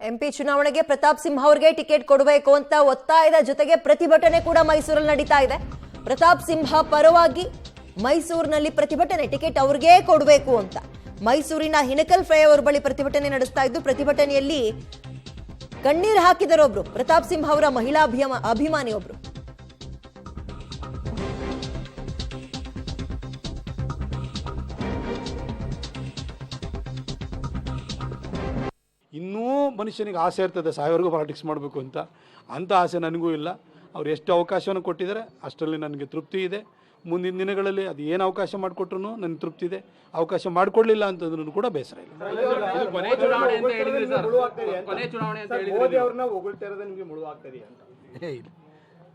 MP ಚುನಾವಣೆಗೆ ಪ್ರತಾಪ್ ಸಿಂಹ ಅವರಿಗೆ ticket ಕೊಡಬೇಕು ಅಂತ ಒತ್ತಾಯದ ಜೊತೆಗೆ ಪ್ರತಿಭಟನೆ ಕೂಡ ಮೈಸೂರಲ್ಲಿ ನಡೀತಾ ಇದೆ. ಪ್ರತಾಪ್ ಸಿಂಹ ಪರವಾಗಿ ಮೈಸೂರಿನಲ್ಲಿ ಪ್ರತಿಭಟನೆ, ಟಿಕೆಟ್ ಅವ್ರಿಗೆ ಕೊಡಬೇಕು ಅಂತ ಮೈಸೂರಿನ ಹಿನಕಲ್ ಫ್ಲೈಓವರ್ ಬಳಿ ಪ್ರತಿಭಟನೆ ನಡೆಸ್ತಾ ಇದ್ದು, ಪ್ರತಿಭಟನೆಯಲ್ಲಿ ಕಣ್ಣೀರು ಹಾಕಿದರೊಬ್ರು ಪ್ರತಾಪ್ ಸಿಂಹ ಅವರ ಮಹಿಳಾ ಅಭಿಮಾನಿಯೊಬ್ರು. ಇನ್ನೂ ಮನುಷ್ಯನಿಗೆ ಆಸೆ ಇರ್ತದೆ ಸಾಯೋವರೆಗೂ ಪಾಲಿಟಿಕ್ಸ್ ಮಾಡಬೇಕು ಅಂತ. ಅಂಥ ಆಸೆ ನನಗೂ ಇಲ್ಲ. ಅವ್ರು ಎಷ್ಟು ಅವಕಾಶವನ್ನು ಕೊಟ್ಟಿದ್ದಾರೆ ಅಷ್ಟರಲ್ಲಿ ನನಗೆ ತೃಪ್ತಿ ಇದೆ. ಮುಂದಿನ ದಿನಗಳಲ್ಲಿ ಅದು ಏನು ಅವಕಾಶ ಮಾಡಿಕೊಟ್ರು ನನಗೆ ತೃಪ್ತಿ ಇದೆ. ಅವಕಾಶ ಮಾಡಿಕೊಡ್ಲಿಲ್ಲ ಅಂತಂದ್ರೂ ಕೂಡ ಬೇಸರ ಇಲ್ಲ.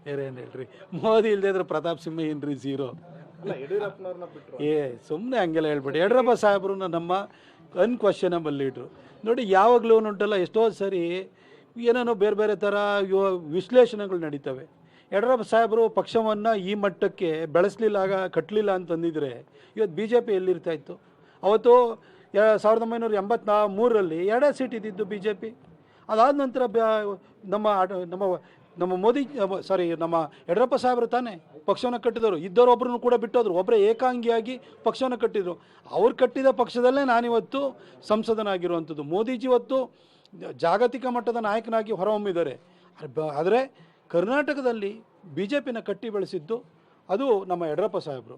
ಬೇರೆ ಏನು ಹೇಳ್ರಿ, ಮೋದಿ ಇಲ್ಲದೆ ಇದ್ರೆ ಪ್ರತಾಪ್ ಸಿಂಹ ಏನ್ರಿ ಝೀರೋ. ಸುಮ್ಮನೆ ಹಂಗೆಲ್ಲ ಹೇಳ್ಬೇಡಿ. ಯಡಿಯೂರಪ್ಪ ಸಾಹೇಬರು ನಮ್ಮ ಅನ್ಕ್ವಶನಬಲ್ ಲೀಡ್ರು. ನೋಡಿ, ಯಾವಾಗಲೂ ಉಂಟಲ್ಲ, ಎಷ್ಟೋ ಸರಿ ಏನೇನೋ ಬೇರೆ ಬೇರೆ ಥರ ವಿಶ್ಲೇಷಣೆಗಳು ನಡೀತವೆ. ಯಡಿಯೂರಪ್ಪ ಸಾಹೇಬರು ಪಕ್ಷವನ್ನು ಈ ಮಟ್ಟಕ್ಕೆ ಬೆಳೆಸಲಿಲ್ಲ, ಕಟ್ಟಲಿಲ್ಲ ಅಂತಂದಿದ್ರೆ ಇವತ್ತು ಬಿ ಜೆ ಪಿ ಎಲ್ಲಿರ್ತಾ ಇತ್ತು? ಅವತ್ತು 1983ರಲ್ಲಿ 2 ಸೀಟ್ ಇದ್ದಿದ್ದು ಬಿ ಜೆ ಪಿ. ಅದಾದ ನಂತರ ನಮ್ಮ ಯಡಿಯೂರಪ್ಪ ಸಾಹೇಬರು ತಾನೇ ಪಕ್ಷವನ್ನು ಕಟ್ಟಿದವರು. ಇದ್ದವರು ಒಬ್ಬರನ್ನು ಕೂಡ ಬಿಟ್ಟೋದ್ರು, ಒಬ್ಬರೇ ಏಕಾಂಗಿಯಾಗಿ ಪಕ್ಷವನ್ನು ಕಟ್ಟಿದರು. ಅವ್ರು ಕಟ್ಟಿದ ಪಕ್ಷದಲ್ಲೇ ನಾನಿವತ್ತು ಸಂಸದನಾಗಿರುವಂಥದ್ದು. ಮೋದಿಜಿ ಇವತ್ತು ಜಾಗತಿಕ ಮಟ್ಟದ ನಾಯಕನಾಗಿ ಹೊರಹೊಮ್ಮಿದ್ದಾರೆ. ಆದರೆ ಕರ್ನಾಟಕದಲ್ಲಿ ಬಿ ಜೆ ಪಿನ ಕಟ್ಟಿ ಬೆಳೆಸಿದ್ದು ಅದು ನಮ್ಮ ಯಡಿಯೂರಪ್ಪ ಸಾಹೇಬರು.